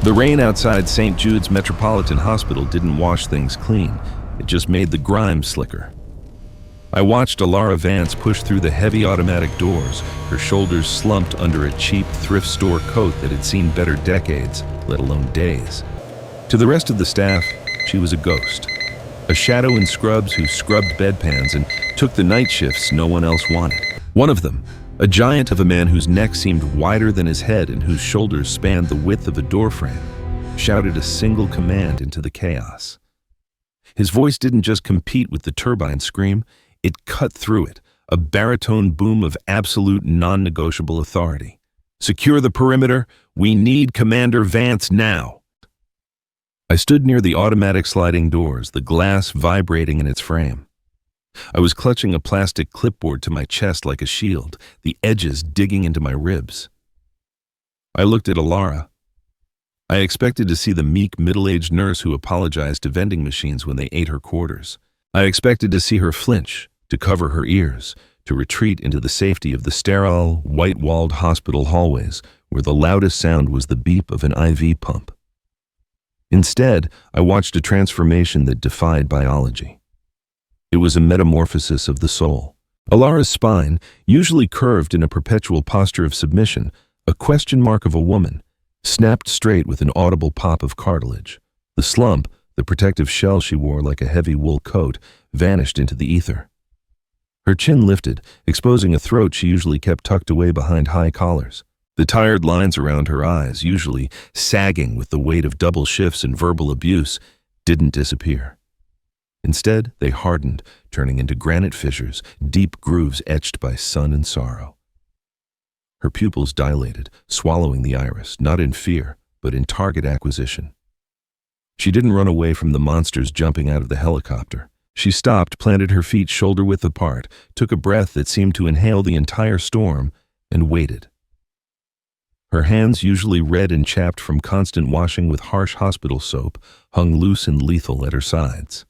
The rain outside St. Jude's Metropolitan Hospital didn't wash things clean. It just made the grime slicker. I watched Elara Vance push through the heavy automatic doors, her shoulders slumped under a cheap thrift store coat that had seen better decades, let alone days. To the rest of the staff, she was a ghost. A shadow in scrubs who scrubbed bedpans and took the night shifts no one else wanted. One of them, a giant of a man whose neck seemed wider than his head and whose shoulders spanned the width of a doorframe, shouted a single command into the chaos. His voice didn't just compete with the turbine scream, it cut through it, a baritone boom of absolute non-negotiable authority. "Secure the perimeter. We need Commander Vance now." I stood near the automatic sliding doors, the glass vibrating in its frame. I was clutching a plastic clipboard to my chest like a shield, the edges digging into my ribs. I looked at Elara. I expected to see the meek, middle-aged nurse who apologized to vending machines when they ate her quarters. I expected to see her flinch, to cover her ears, to retreat into the safety of the sterile, white-walled hospital hallways, where the loudest sound was the beep of an IV pump. Instead, I watched a transformation that defied biology. It was a metamorphosis of the soul. Elara's spine, usually curved in a perpetual posture of submission, a question mark of a woman, snapped straight with an audible pop of cartilage. The slump, the protective shell she wore like a heavy wool coat, vanished into the ether. Her chin lifted, exposing a throat she usually kept tucked away behind high collars. The tired lines around her eyes, usually sagging with the weight of double shifts and verbal abuse, didn't disappear. Instead, they hardened, turning into granite fissures, deep grooves etched by sun and sorrow. Her pupils dilated, swallowing the iris, not in fear, but in target acquisition. She didn't run away from the monsters jumping out of the helicopter. She stopped, planted her feet shoulder-width apart, took a breath that seemed to inhale the entire storm, and waited. Her hands, usually red and chapped from constant washing with harsh hospital soap, hung loose and lethal at her sides.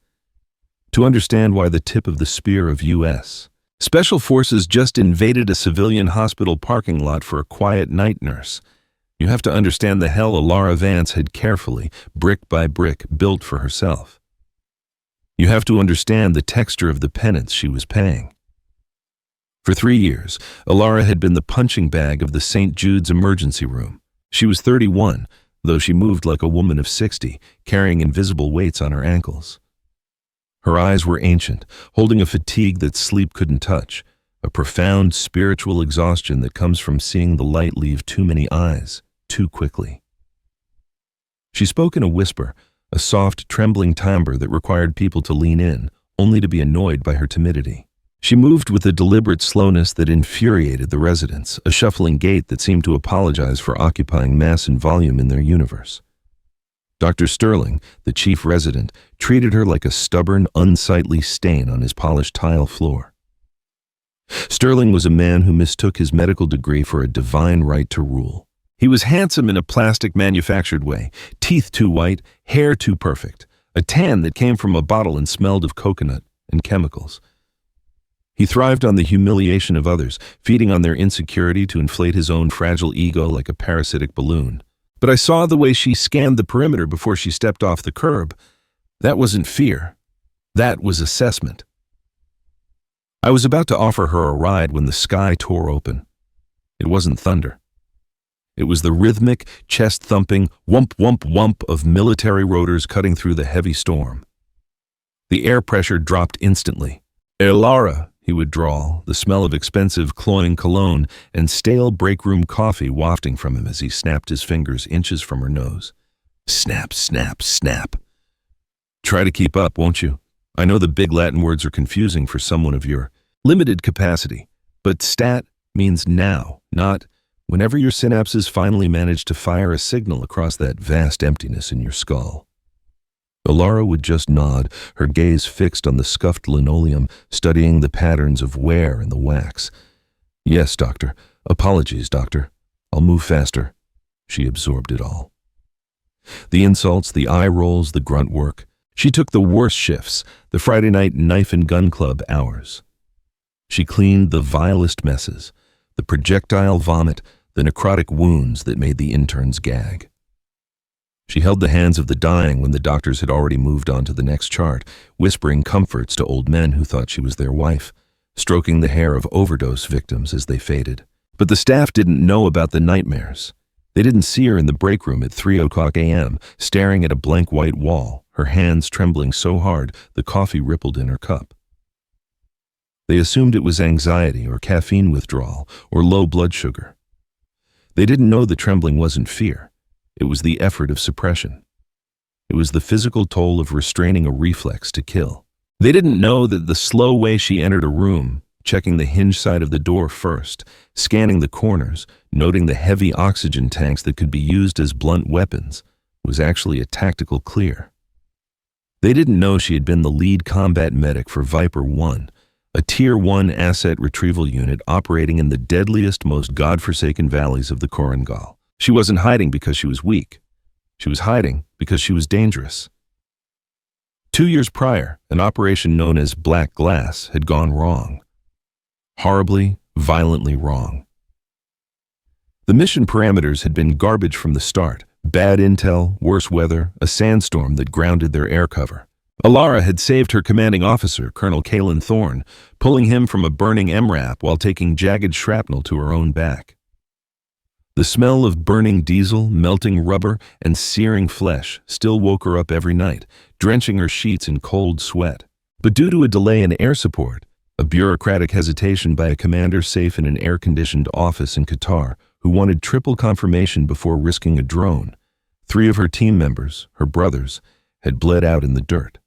To understand why the tip of the spear of U.S. Special Forces just invaded a civilian hospital parking lot for a quiet night nurse, you have to understand the hell Elara Vance had carefully, brick by brick, built for herself. You have to understand the texture of the penance she was paying. For 3 years, Elara had been the punching bag of the St. Jude's emergency room. She was 31, though she moved like a woman of 60, carrying invisible weights on her ankles. Her eyes were ancient, holding a fatigue that sleep couldn't touch, a profound spiritual exhaustion that comes from seeing the light leave too many eyes, too quickly. She spoke in a whisper, a soft, trembling timbre that required people to lean in, only to be annoyed by her timidity. She moved with a deliberate slowness that infuriated the residents, a shuffling gait that seemed to apologize for occupying mass and volume in their universe. Dr. Sterling, the chief resident, treated her like a stubborn, unsightly stain on his polished tile floor. Sterling was a man who mistook his medical degree for a divine right to rule. He was handsome in a plastic-manufactured way, teeth too white, hair too perfect, a tan that came from a bottle and smelled of coconut and chemicals. He thrived on the humiliation of others, feeding on their insecurity to inflate his own fragile ego like a parasitic balloon. But I saw the way she scanned the perimeter before she stepped off the curb. That wasn't fear. That was assessment. I was about to offer her a ride when the sky tore open. It wasn't thunder. It was the rhythmic, chest-thumping whump, whump, whump of military rotors cutting through the heavy storm. The air pressure dropped instantly. "Elara," he would drawl, the smell of expensive, cloying cologne and stale break-room coffee wafting from him as he snapped his fingers inches from her nose. Snap, snap, snap. "Try to keep up, won't you? I know the big Latin words are confusing for someone of your limited capacity, but stat means now, not whenever your synapses finally manage to fire a signal across that vast emptiness in your skull." Elara would just nod, her gaze fixed on the scuffed linoleum, studying the patterns of wear in the wax. "Yes, doctor. Apologies, doctor. I'll move faster." She absorbed it all. The insults, the eye rolls, the grunt work. She took the worst shifts, the Friday night knife and gun club hours. She cleaned the vilest messes, the projectile vomit, the necrotic wounds that made the interns gag. She held the hands of the dying when the doctors had already moved on to the next chart, whispering comforts to old men who thought she was their wife, stroking the hair of overdose victims as they faded. But the staff didn't know about the nightmares. They didn't see her in the break room at 3 a.m., staring at a blank white wall, her hands trembling so hard the coffee rippled in her cup. They assumed it was anxiety or caffeine withdrawal or low blood sugar. They didn't know the trembling wasn't fear. It was the effort of suppression. It was the physical toll of restraining a reflex to kill. They didn't know that the slow way she entered a room, checking the hinge side of the door first, scanning the corners, noting the heavy oxygen tanks that could be used as blunt weapons, was actually a tactical clear. They didn't know she had been the lead combat medic for Viper 1, a Tier 1 asset retrieval unit operating in the deadliest, most godforsaken valleys of the Korengal. She wasn't hiding because she was weak. She was hiding because she was dangerous. 2 years prior, an operation known as Black Glass had gone wrong. Horribly, violently wrong. The mission parameters had been garbage from the start. Bad intel, worse weather, a sandstorm that grounded their air cover. Elara had saved her commanding officer, Colonel Kalen Thorne, pulling him from a burning MRAP while taking jagged shrapnel to her own back. The smell of burning diesel, melting rubber, and searing flesh still woke her up every night, drenching her sheets in cold sweat. But due to a delay in air support, a bureaucratic hesitation by a commander safe in an air-conditioned office in Qatar who wanted triple confirmation before risking a drone, 3 of her team members, her brothers, had bled out in the dirt.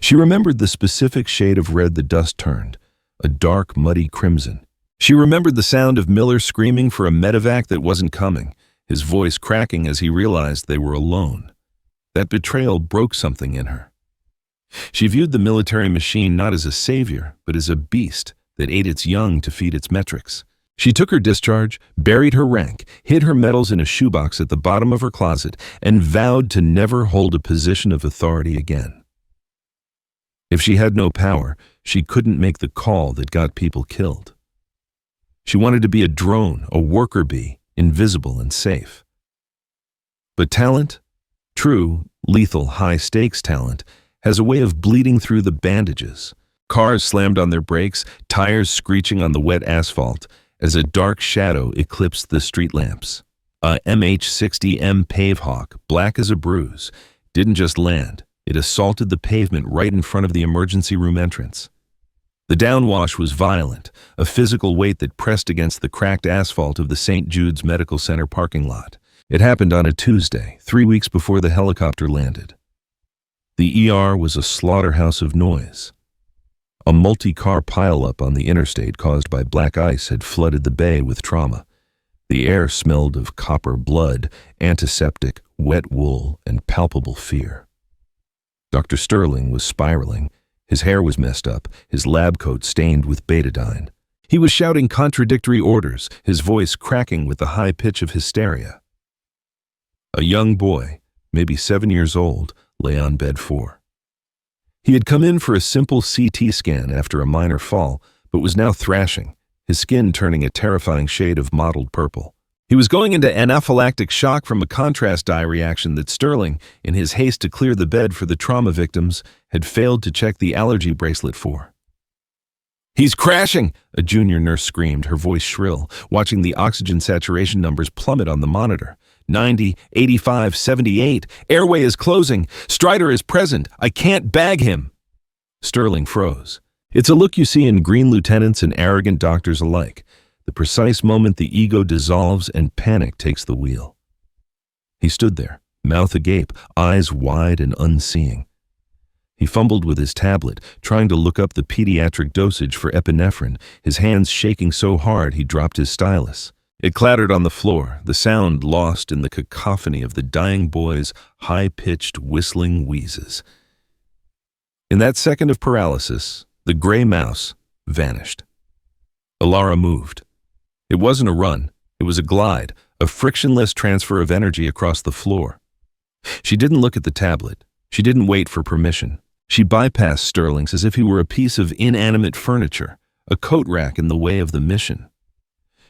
She remembered the specific shade of red the dust turned, a dark, muddy crimson. She remembered the sound of Miller screaming for a medevac that wasn't coming, his voice cracking as he realized they were alone. That betrayal broke something in her. She viewed the military machine not as a savior, but as a beast that ate its young to feed its metrics. She took her discharge, buried her rank, hid her medals in a shoebox at the bottom of her closet, and vowed to never hold a position of authority again. If she had no power, she couldn't make the call that got people killed. She wanted to be a drone, a worker bee, invisible and safe. But talent, true, lethal, high-stakes talent, has a way of bleeding through the bandages. Cars slammed on their brakes, tires screeching on the wet asphalt, as a dark shadow eclipsed the street lamps. A MH-60M Pavehawk, black as a bruise, didn't just land. It assaulted the pavement right in front of the emergency room entrance. The downwash was violent, a physical weight that pressed against the cracked asphalt of the St. Jude's Medical Center parking lot. It happened on a Tuesday, 3 weeks before the helicopter landed. The ER was a slaughterhouse of noise. A multi-car pileup on the interstate caused by black ice had flooded the bay with trauma. The air smelled of copper blood, antiseptic, wet wool, and palpable fear. Dr. Sterling was spiraling. His hair was messed up, his lab coat stained with betadine. He was shouting contradictory orders, his voice cracking with the high pitch of hysteria. A young boy, maybe 7 years old, lay on bed 4. He had come in for a simple CT scan after a minor fall, but was now thrashing, his skin turning a terrifying shade of mottled purple. He was going into anaphylactic shock from a contrast dye reaction that Sterling, in his haste to clear the bed for the trauma victims, had failed to check the allergy bracelet for. "He's crashing!" a junior nurse screamed, her voice shrill, watching the oxygen saturation numbers plummet on the monitor. 90, 85, 78. Airway is closing. Strider is present. I can't bag him. Sterling froze. It's a look you see in green lieutenants and arrogant doctors alike. The precise moment the ego dissolves and panic takes the wheel. He stood there, mouth agape, eyes wide and unseeing. He fumbled with his tablet, trying to look up the pediatric dosage for epinephrine, his hands shaking so hard he dropped his stylus. It clattered on the floor, the sound lost in the cacophony of the dying boy's high-pitched, whistling wheezes. In that second of paralysis, the gray mouse vanished. Elara moved. It wasn't a run, it was a glide, a frictionless transfer of energy across the floor. She didn't look at the tablet. She didn't wait for permission. She bypassed Sterling's as if he were a piece of inanimate furniture, a coat rack in the way of the mission.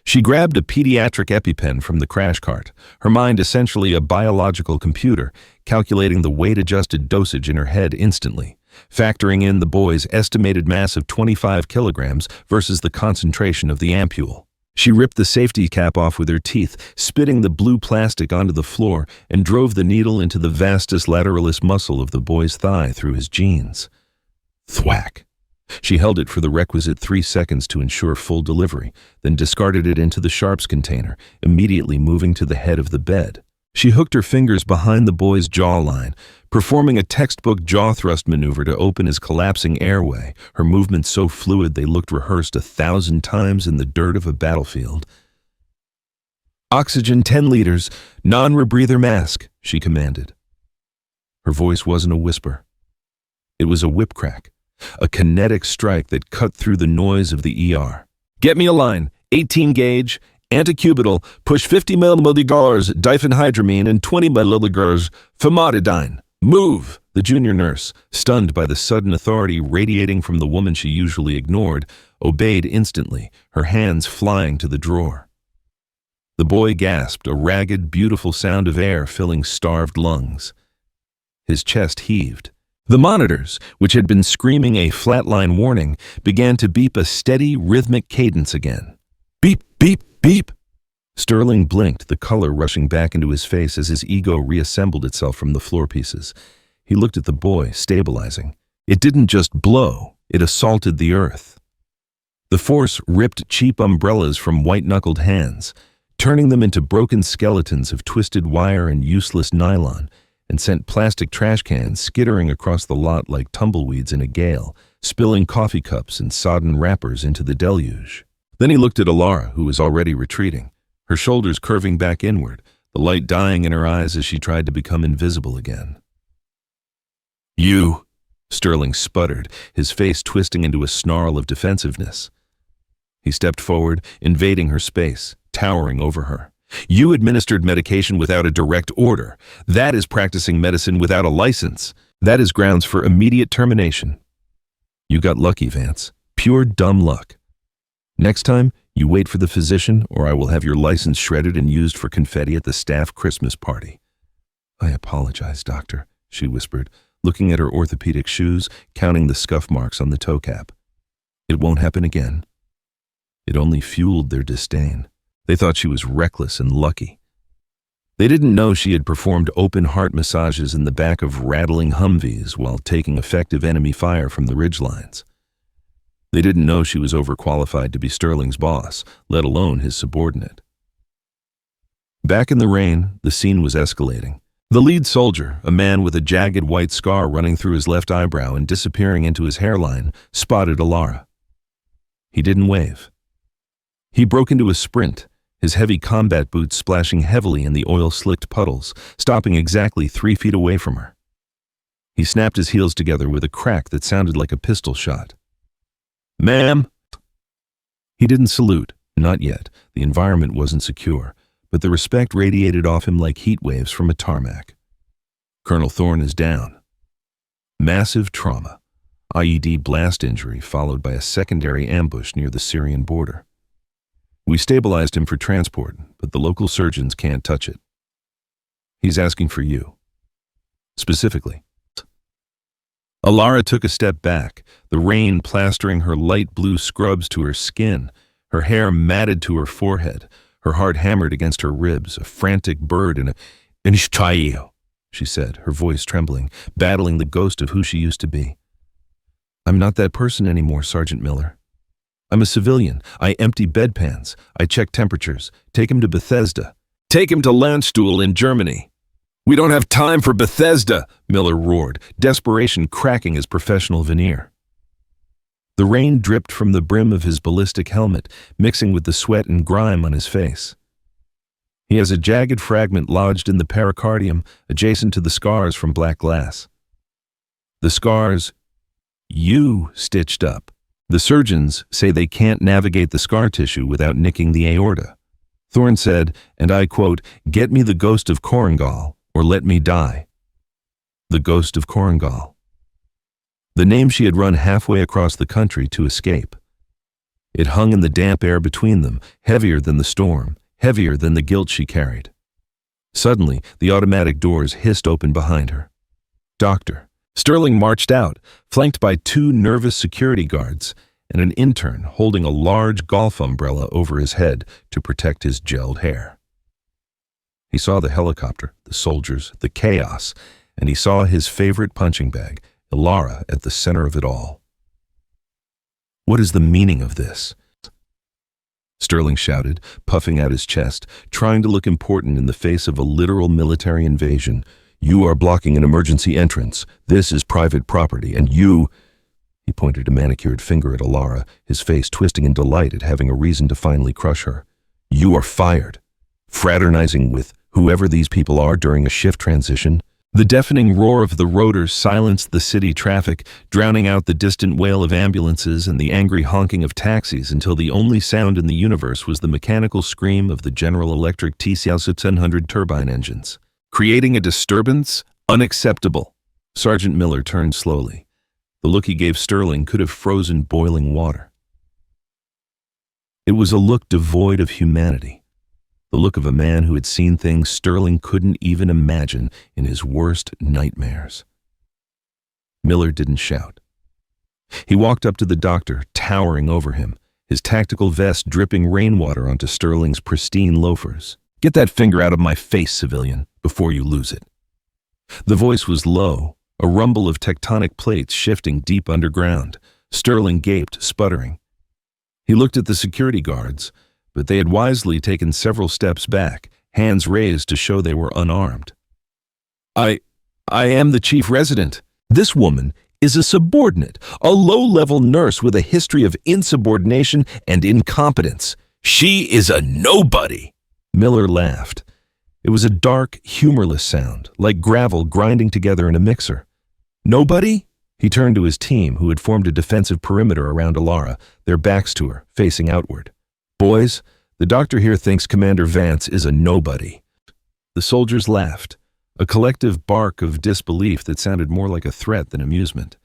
She grabbed a pediatric EpiPen from the crash cart, her mind essentially a biological computer, calculating the weight-adjusted dosage in her head instantly, factoring in the boy's estimated mass of 25 kilograms versus the concentration of the ampule. She ripped the safety cap off with her teeth, spitting the blue plastic onto the floor, and drove the needle into the vastus lateralis muscle of the boy's thigh through his jeans. Thwack! She held it for the requisite 3 seconds to ensure full delivery, then discarded it into the sharps container, immediately moving to the head of the bed. She hooked her fingers behind the boy's jawline, performing a textbook jaw thrust maneuver to open his collapsing airway, her movements so fluid they looked rehearsed 1,000 times in the dirt of a battlefield. "Oxygen 10 liters, non-rebreather mask," she commanded. Her voice wasn't a whisper. It was a whip crack, a kinetic strike that cut through the noise of the ER. "Get me a line, 18 gauge, anticubital, push 50 mg diphenhydramine and 20 mg famotidine. Move!" The junior nurse, stunned by the sudden authority radiating from the woman she usually ignored, obeyed instantly, her hands flying to the drawer. The boy gasped, a ragged, beautiful sound of air filling starved lungs. His chest heaved. The monitors, which had been screaming a flatline warning, began to beep a steady, rhythmic cadence again. Beep, beep, beep! Sterling blinked, the color rushing back into his face as his ego reassembled itself from the floor pieces. He looked at the boy, stabilizing. It didn't just blow, it assaulted the earth. The force ripped cheap umbrellas from white-knuckled hands, turning them into broken skeletons of twisted wire and useless nylon, and sent plastic trash cans skittering across the lot like tumbleweeds in a gale, spilling coffee cups and sodden wrappers into the deluge. Then he looked at Elara, who was already retreating, her shoulders curving back inward, the light dying in her eyes as she tried to become invisible again. "You," Sterling sputtered, his face twisting into a snarl of defensiveness. He stepped forward, invading her space, towering over her. "You administered medication without a direct order. That is practicing medicine without a license. That is grounds for immediate termination. You got lucky, Vance. Pure dumb luck. Next time, you wait for the physician, or I will have your license shredded and used for confetti at the staff Christmas party." "I apologize, doctor," she whispered, looking at her orthopedic shoes, counting the scuff marks on the toe cap. "It won't happen again." It only fueled their disdain. They thought she was reckless and lucky. They didn't know she had performed open-heart massages in the back of rattling Humvees while taking effective enemy fire from the ridgelines. They didn't know she was overqualified to be Sterling's boss, let alone his subordinate. Back in the rain, the scene was escalating. The lead soldier, a man with a jagged white scar running through his left eyebrow and disappearing into his hairline, spotted Elara. He didn't wave. He broke into a sprint, his heavy combat boots splashing heavily in the oil-slicked puddles, stopping exactly 3 feet away from her. He snapped his heels together with a crack that sounded like a pistol shot. "Ma'am!" He didn't salute, not yet. The environment wasn't secure, but the respect radiated off him like heat waves from a tarmac. "Colonel Thorne is down. Massive trauma. IED blast injury followed by a secondary ambush near the Syrian border. We stabilized him for transport, but the local surgeons can't touch it. He's asking for you. Specifically." Elara took a step back, the rain plastering her light blue scrubs to her skin, her hair matted to her forehead, her heart hammered against her ribs, a frantic bird in a "Inishtayo," she said, her voice trembling, battling the ghost of who she used to be. "I'm not that person anymore, Sergeant Miller. I'm a civilian. I empty bedpans. I check temperatures. Take him to Bethesda. Take him to Landstuhl in Germany." "We don't have time for Bethesda," Miller roared, desperation cracking his professional veneer. The rain dripped from the brim of his ballistic helmet, mixing with the sweat and grime on his face. He has a jagged fragment lodged in the pericardium, adjacent to the scars from black glass. The scars you stitched up. The surgeons say they can't navigate the scar tissue without nicking the aorta. Thorne said, and I quote, "Get me the ghost of Korengal, or let me die." The ghost of Korengal. The name she had run halfway across the country to escape. It hung in the damp air between them, heavier than the storm, heavier than the guilt she carried. Suddenly, the automatic doors hissed open behind her. "Doctor." Sterling marched out, flanked by two nervous security guards and an intern holding a large golf umbrella over his head to protect his gelled hair. He saw the helicopter, the soldiers, the chaos, and he saw his favorite punching bag, Elara, at the center of it all. "What is the meaning of this?" Sterling shouted, puffing out his chest, trying to look important in the face of a literal military invasion. "You are blocking an emergency entrance. This is private property, and you—" He pointed a manicured finger at Elara, his face twisting in delight at having a reason to finally crush her. "You are fired. Fraternizing with whoever these people are during a shift transition." The deafening roar of the rotors silenced the city traffic, drowning out the distant wail of ambulances and the angry honking of taxis until the only sound in the universe was the mechanical scream of the General Electric TC-600 turbine engines. "Creating a disturbance? Unacceptable." Sergeant Miller turned slowly. The look he gave Sterling could have frozen boiling water. It was a look devoid of humanity. The look of a man who had seen things Sterling couldn't even imagine in his worst nightmares. Miller didn't shout. He walked up to the doctor, towering over him, his tactical vest dripping rainwater onto Sterling's pristine loafers. "Get that finger out of my face, civilian, before you lose it." The voice was low, a rumble of tectonic plates shifting deep underground. Sterling gaped, sputtering. He looked at the security guards, but they had wisely taken several steps back, hands raised to show they were unarmed. I am the chief resident. This woman is a subordinate, a low-level nurse with a history of insubordination and incompetence. She is a nobody." Miller laughed. It was a dark, humorless sound, like gravel grinding together in a mixer. "Nobody?" He turned to his team, who had formed a defensive perimeter around Elara, their backs to her, facing outward. "Boys, the doctor here thinks Commander Vance is a nobody." The soldiers laughed, a collective bark of disbelief that sounded more like a threat than amusement.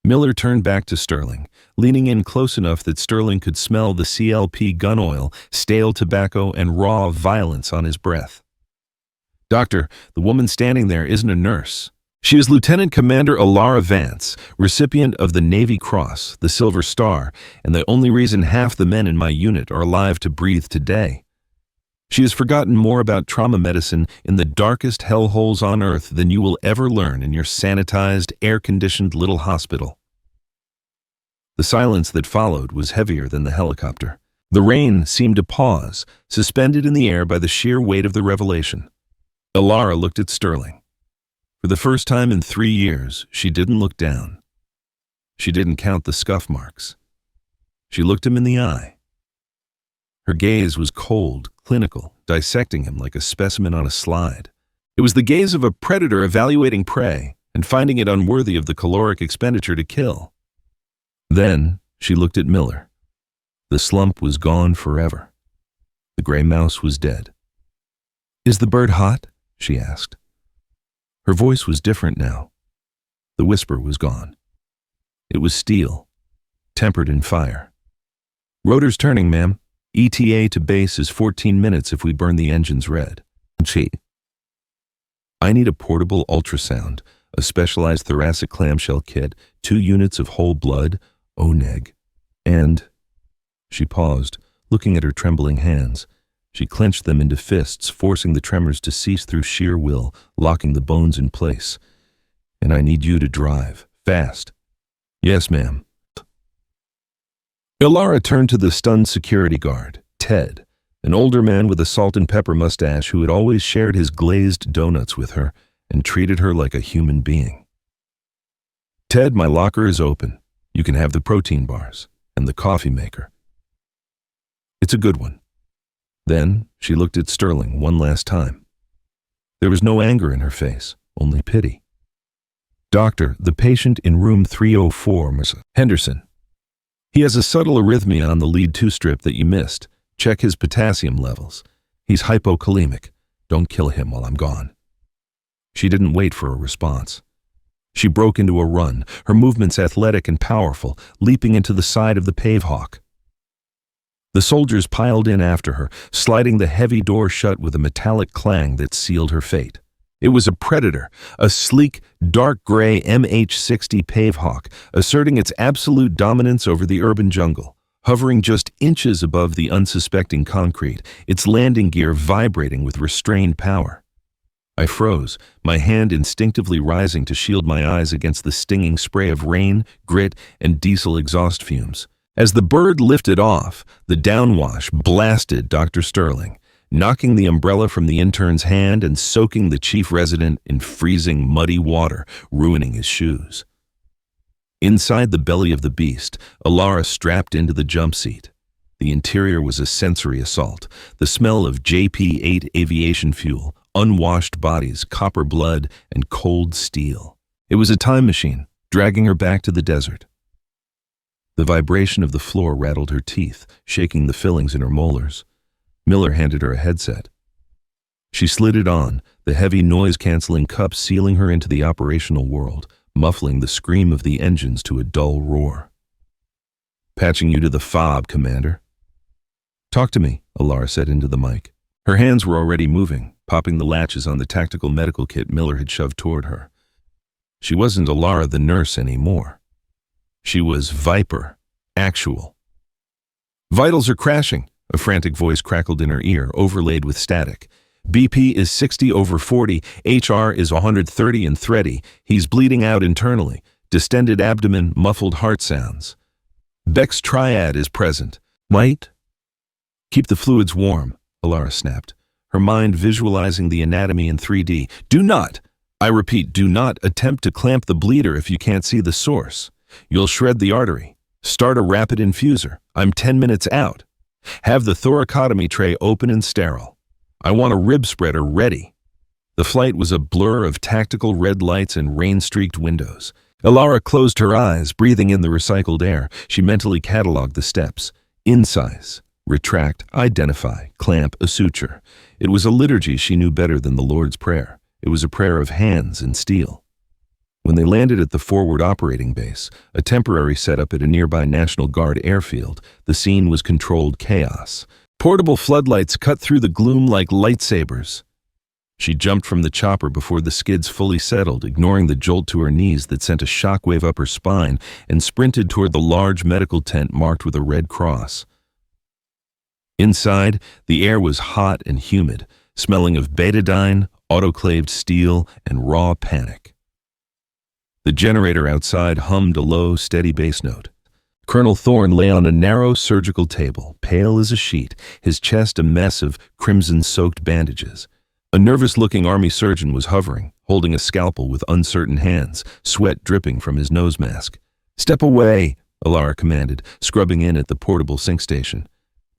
Miller turned back to Sterling, leaning in close enough that Sterling could smell the CLP gun oil, stale tobacco, and raw violence on his breath. "Doctor, the woman standing there isn't a nurse. She is Lieutenant Commander Elara Vance, recipient of the Navy Cross, the Silver Star, and the only reason half the men in my unit are alive to breathe today. She has forgotten more about trauma medicine in the darkest hellholes on Earth than you will ever learn in your sanitized, air-conditioned little hospital." The silence that followed was heavier than the helicopter. The rain seemed to pause, suspended in the air by the sheer weight of the revelation. Elara looked at Sterling. For the first time in 3 years, she didn't look down. She didn't count the scuff marks. She looked him in the eye. Her gaze was cold, clinical, dissecting him like a specimen on a slide. It was the gaze of a predator evaluating prey and finding it unworthy of the caloric expenditure to kill. Then she looked at Miller. The slump was gone forever. The gray mouse was dead. "Is the bird hot?" she asked. Her voice was different now. The whisper was gone. It was steel, tempered in fire. "Rotor's turning, ma'am. ETA to base is 14 minutes if we burn the engines red." "I need a portable ultrasound, a specialized thoracic clamshell kit, 2 units of whole blood, ONEG, and—" She paused, looking at her trembling hands. She clenched them into fists, forcing the tremors to cease through sheer will, locking the bones in place. "And I need you to drive. Fast." "Yes, ma'am." Elara turned to the stunned security guard, Ted, an older man with a salt and pepper mustache who had always shared his glazed donuts with her and treated her like a human being. "Ted, my locker is open. You can have the protein bars and the coffee maker. It's a good one." Then she looked at Sterling one last time. There was no anger in her face, only pity. "Doctor, the patient in room 304, Ms. Henderson. He has a subtle arrhythmia on the lead 2 strip that you missed. Check his potassium levels. He's hypokalemic. Don't kill him while I'm gone." She didn't wait for a response. She broke into a run, her movements athletic and powerful, leaping into the side of the pavehawk. The soldiers piled in after her, sliding the heavy door shut with a metallic clang that sealed her fate. It was a predator, a sleek, dark gray MH-60 pavehawk, asserting its absolute dominance over the urban jungle. Hovering just inches above the unsuspecting concrete, its landing gear vibrating with restrained power. I froze, my hand instinctively rising to shield my eyes against the stinging spray of rain, grit, and diesel exhaust fumes. As the bird lifted off, the downwash blasted Dr. Sterling, knocking the umbrella from the intern's hand and soaking the chief resident in freezing, muddy water, ruining his shoes. Inside the belly of the beast, Elara strapped into the jump seat. The interior was a sensory assault, the smell of JP-8 aviation fuel, unwashed bodies, copper blood, and cold steel. It was a time machine, dragging her back to the desert. The vibration of the floor rattled her teeth, shaking the fillings in her molars. Miller handed her a headset. She slid it on, the heavy noise-canceling cup sealing her into the operational world, muffling the scream of the engines to a dull roar. "Patching you to the fob, Commander." "Talk to me," Elara said into the mic. Her hands were already moving, popping the latches on the tactical medical kit Miller had shoved toward her. She wasn't Elara the nurse anymore. She was Viper, actual. "Vitals are crashing," a frantic voice crackled in her ear, overlaid with static. "BP is 60/40, HR is 130 and thready. He's bleeding out internally. Distended abdomen, muffled heart sounds. Beck's triad is present. Might keep the fluids warm," Elara snapped, her mind visualizing the anatomy in 3D. I repeat, do not attempt to clamp the bleeder if you can't see the source. You'll shred the artery. Start a rapid infuser. I'm 10 minutes out. Have the thoracotomy tray open and sterile. I want a rib spreader ready." The flight was a blur of tactical red lights and rain-streaked windows. Elara closed her eyes, breathing in the recycled air. She mentally cataloged the steps. Incise, retract, identify, clamp, a suture. It was a liturgy she knew better than the Lord's Prayer. It was a prayer of hands and steel. When they landed at the forward operating base, a temporary setup at a nearby National Guard airfield, the scene was controlled chaos. Portable floodlights cut through the gloom like lightsabers. She jumped from the chopper before the skids fully settled, ignoring the jolt to her knees that sent a shockwave up her spine, and sprinted toward the large medical tent marked with a red cross. Inside, the air was hot and humid, smelling of betadine, autoclaved steel, and raw panic. The generator outside hummed a low, steady bass note. Colonel Thorne lay on a narrow surgical table, pale as a sheet, his chest a mess of crimson-soaked bandages. A nervous-looking army surgeon was hovering, holding a scalpel with uncertain hands, sweat dripping from his nose mask. "Step away," Elara commanded, scrubbing in at the portable sink station.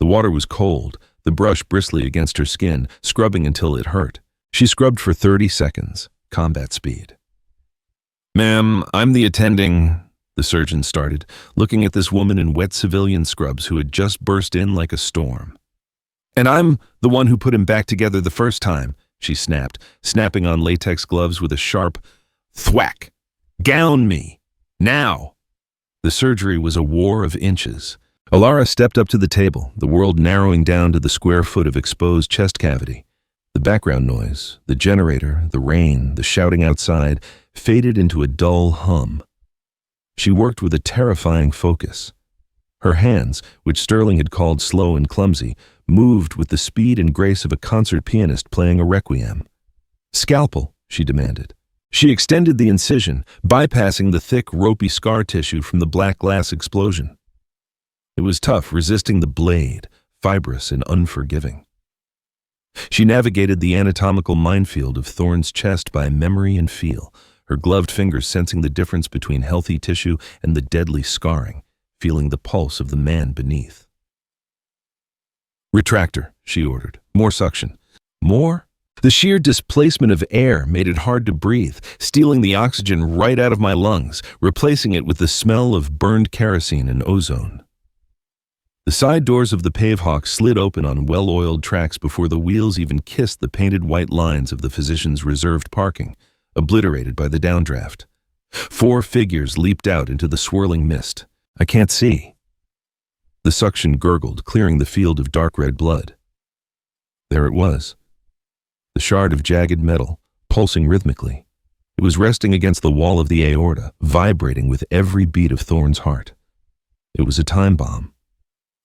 The water was cold, the brush bristly against her skin, scrubbing until it hurt. She scrubbed for 30 seconds, combat speed. "Ma'am, I'm the attending," the surgeon started, looking at this woman in wet civilian scrubs who had just burst in like a storm. "And I'm the one who put him back together the first time," she snapped, snapping on latex gloves with a sharp thwack. "Gown me! Now!" The surgery was a war of inches. Elara stepped up to the table, the world narrowing down to the square foot of exposed chest cavity. The background noise, the generator, the rain, the shouting outside, faded into a dull hum. She worked with a terrifying focus. Her hands, which Sterling had called slow and clumsy, moved with the speed and grace of a concert pianist playing a requiem. "Scalpel," she demanded. She extended the incision, bypassing the thick, ropey scar tissue from the black glass explosion. It was tough, resisting the blade, fibrous and unforgiving. She navigated the anatomical minefield of Thorne's chest by memory and feel, her gloved fingers sensing the difference between healthy tissue and the deadly scarring, feeling the pulse of the man beneath. "Retractor," she ordered. "More suction." "More?" The sheer displacement of air made it hard to breathe, stealing the oxygen right out of my lungs, replacing it with the smell of burned kerosene and ozone. The side doors of the Pavehawk slid open on well-oiled tracks before the wheels even kissed the painted white lines of the physician's reserved parking, obliterated by the downdraft. 4 figures leaped out into the swirling mist. "I can't see." The suction gurgled, clearing the field of dark red blood. There it was, the shard of jagged metal, pulsing rhythmically. It was resting against the wall of the aorta, vibrating with every beat of Thorne's heart. It was a time bomb.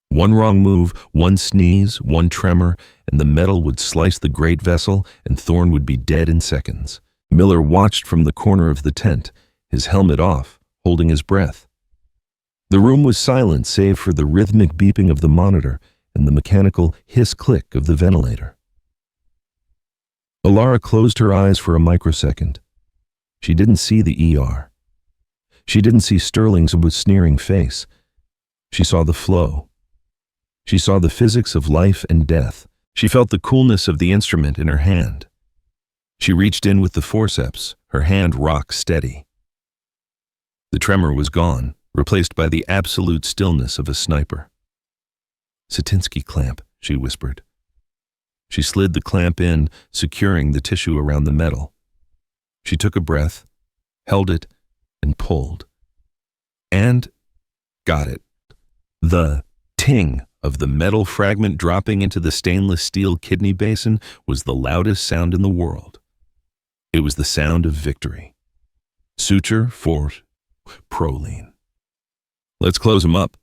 One wrong move, one sneeze, one tremor, and the metal would slice the great vessel, and Thorne would be dead in seconds. Miller watched from the corner of the tent, his helmet off, holding his breath. The room was silent save for the rhythmic beeping of the monitor and the mechanical hiss-click of the ventilator. Elara closed her eyes for a microsecond. She didn't see the ER. She didn't see Sterling's sneering face. She saw the flow. She saw the physics of life and death. She felt the coolness of the instrument in her hand. She reached in with the forceps, her hand rock steady. The tremor was gone, replaced by the absolute stillness of a sniper. "Satinsky clamp," she whispered. She slid the clamp in, securing the tissue around the metal. She took a breath, held it, and pulled. And got it. The ting of the metal fragment dropping into the stainless steel kidney basin was the loudest sound in the world. It was the sound of victory. Suture for Proline. "Let's close him up."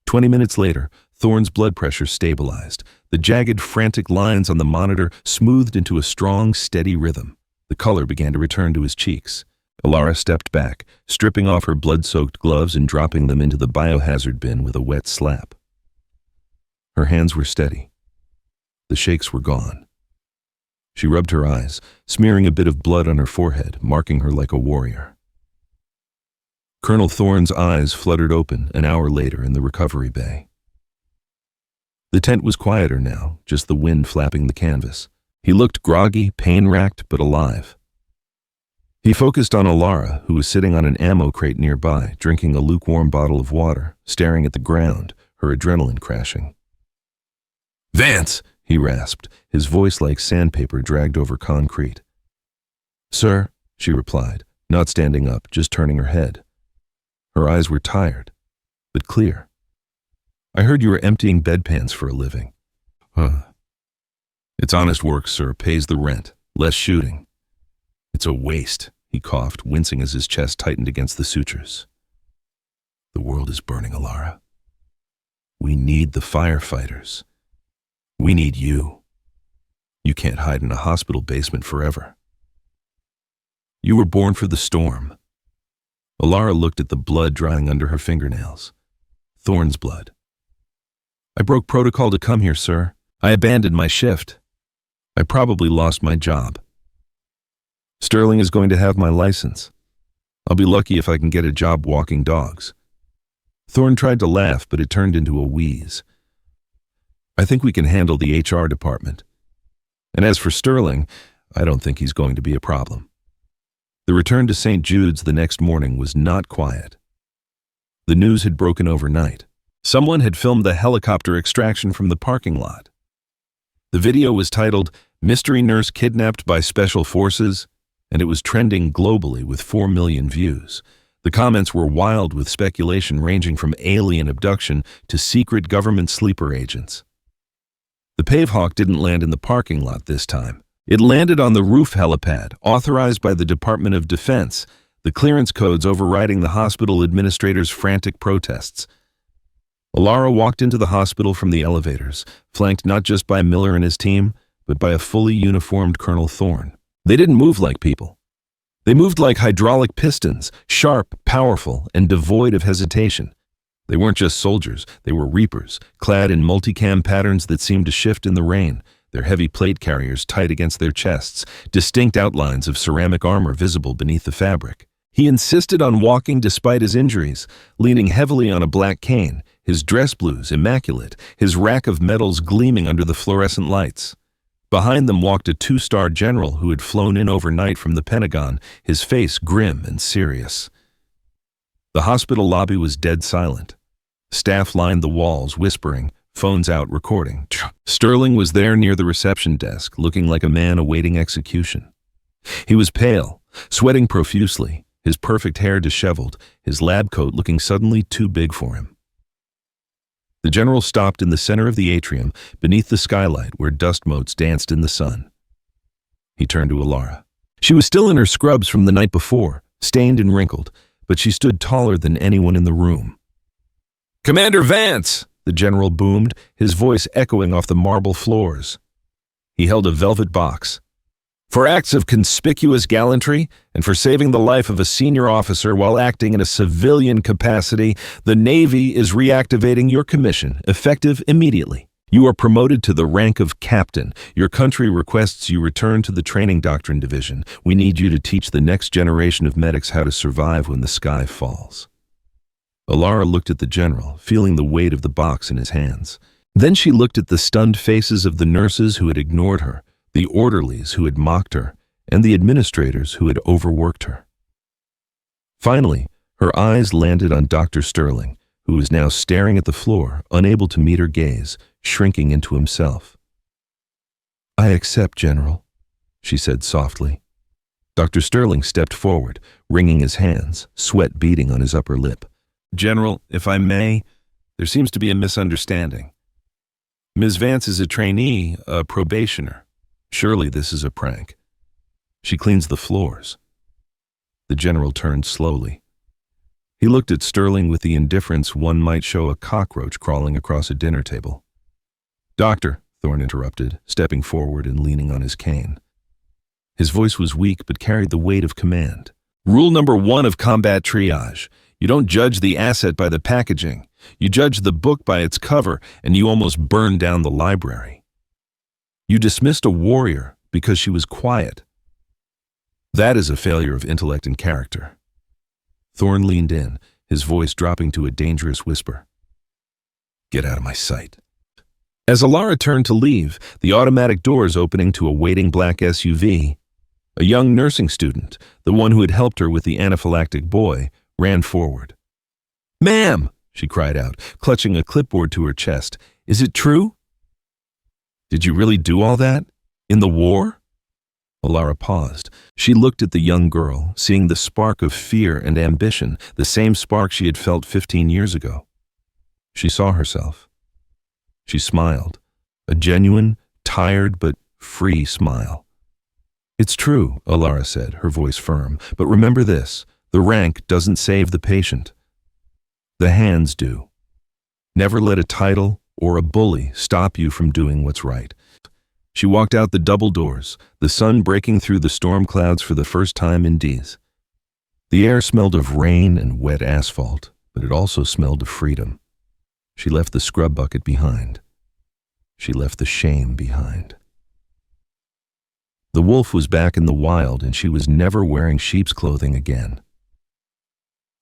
20 minutes later, Thorne's blood pressure stabilized. The jagged, frantic lines on the monitor smoothed into a strong, steady rhythm. The color began to return to his cheeks. Elara stepped back, stripping off her blood-soaked gloves and dropping them into the biohazard bin with a wet slap. Her hands were steady. The shakes were gone. She rubbed her eyes, smearing a bit of blood on her forehead, marking her like a warrior. Colonel Thorne's eyes fluttered open an hour later in the recovery bay. The tent was quieter now, just the wind flapping the canvas. He looked groggy, pain-racked, but alive. He focused on Elara, who was sitting on an ammo crate nearby, drinking a lukewarm bottle of water, staring at the ground, her adrenaline crashing. "Vance!" he rasped, his voice like sandpaper dragged over concrete. "Sir," she replied, not standing up, just turning her head. Her eyes were tired, but clear. "I heard you were emptying bedpans for a living." "It's honest work, sir. Pays the rent. Less shooting." "It's a waste," he coughed, wincing as his chest tightened against the sutures. "The world is burning, Elara. We need the firefighters. We need you. You can't hide in a hospital basement forever. You were born for the storm." Elara looked at the blood drying under her fingernails. Thorne's blood. "I broke protocol to come here, sir. I abandoned my shift. I probably lost my job. Sterling is going to have my license. I'll be lucky if I can get a job walking dogs." Thorne tried to laugh, but it turned into a wheeze. "I think we can handle the HR department. And as for Sterling, I don't think he's going to be a problem." The return to St. Jude's the next morning was not quiet. The news had broken overnight. Someone had filmed the helicopter extraction from the parking lot. The video was titled, "Mystery Nurse Kidnapped by Special Forces," and it was trending globally with 4 million views. The comments were wild with speculation ranging from alien abduction to secret government sleeper agents. The Pavehawk didn't land in the parking lot this time. It landed on the roof helipad, authorized by the Department of Defense, the clearance codes overriding the hospital administrator's frantic protests. Elara walked into the hospital from the elevators, flanked not just by Miller and his team, but by a fully uniformed Colonel Thorne. They didn't move like people. They moved like hydraulic pistons, sharp, powerful, and devoid of hesitation. They weren't just soldiers, they were reapers, clad in multicam patterns that seemed to shift in the rain, their heavy plate carriers tight against their chests, distinct outlines of ceramic armor visible beneath the fabric. He insisted on walking despite his injuries, leaning heavily on a black cane, his dress blues immaculate, his rack of medals gleaming under the fluorescent lights. Behind them walked a 2-star general who had flown in overnight from the Pentagon, his face grim and serious. The hospital lobby was dead silent. Staff lined the walls, whispering, phones out, recording. Sterling was there near the reception desk, looking like a man awaiting execution. He was pale, sweating profusely, his perfect hair disheveled, his lab coat looking suddenly too big for him. The general stopped in the center of the atrium, beneath the skylight where dust motes danced in the sun. He turned to Elara. She was still in her scrubs from the night before, stained and wrinkled, but she stood taller than anyone in the room. "Commander Vance!" the general boomed, his voice echoing off the marble floors. He held a velvet box. "For acts of conspicuous gallantry and for saving the life of a senior officer while acting in a civilian capacity, the Navy is reactivating your commission, effective immediately. You are promoted to the rank of captain. Your country requests you return to the Training Doctrine Division. We need you to teach the next generation of medics how to survive when the sky falls." Elara looked at the general, feeling the weight of the box in his hands. Then she looked at the stunned faces of the nurses who had ignored her, the orderlies who had mocked her, and the administrators who had overworked her. Finally, her eyes landed on Dr. Sterling, who was now staring at the floor, unable to meet her gaze, shrinking into himself. "I accept, General," she said softly. Dr. Sterling stepped forward, wringing his hands, sweat beading on his upper lip. "General, if I may, there seems to be a misunderstanding. Ms. Vance is a trainee, a probationer. Surely this is a prank. She cleans the floors." The general turned slowly. He looked at Sterling with the indifference one might show a cockroach crawling across a dinner table. "Doctor," Thorne interrupted, stepping forward and leaning on his cane. His voice was weak but carried the weight of command. "Rule number 1 of combat triage. You don't judge the asset by the packaging. You judge the book by its cover, and you almost burned down the library. You dismissed a warrior because she was quiet. That is a failure of intellect and character." Thorne leaned in, his voice dropping to a dangerous whisper. "Get out of my sight." As Elara turned to leave, the automatic doors opening to a waiting black SUV, a young nursing student, the one who had helped her with the anaphylactic boy, ran forward. "Ma'am!" she cried out, clutching a clipboard to her chest. "Is it true? Did you really do all that? In the war?" Elara paused. She looked at the young girl, seeing the spark of fear and ambition, the same spark she had felt 15 years ago. She saw herself. She smiled, a genuine, tired but free smile. "It's true," Elara said, her voice firm, "but remember this. The rank doesn't save the patient. The hands do. Never let a title or a bully stop you from doing what's right." She walked out the double doors, the sun breaking through the storm clouds for the first time in days. The air smelled of rain and wet asphalt, but it also smelled of freedom. She left the scrub bucket behind. She left the shame behind. The wolf was back in the wild, and she was never wearing sheep's clothing again.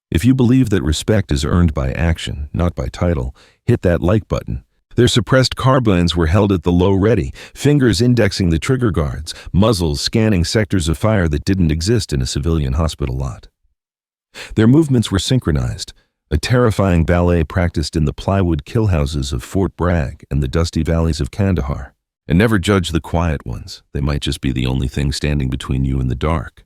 If you believe that respect is earned by action, not by title, hit that like button. Their suppressed carbines were held at the low ready, fingers indexing the trigger guards, muzzles scanning sectors of fire that didn't exist in a civilian hospital lot. Their movements were synchronized, a terrifying ballet practiced in the plywood kill houses of Fort Bragg and the dusty valleys of Kandahar. And never judge the quiet ones. They might just be the only thing standing between you and the dark.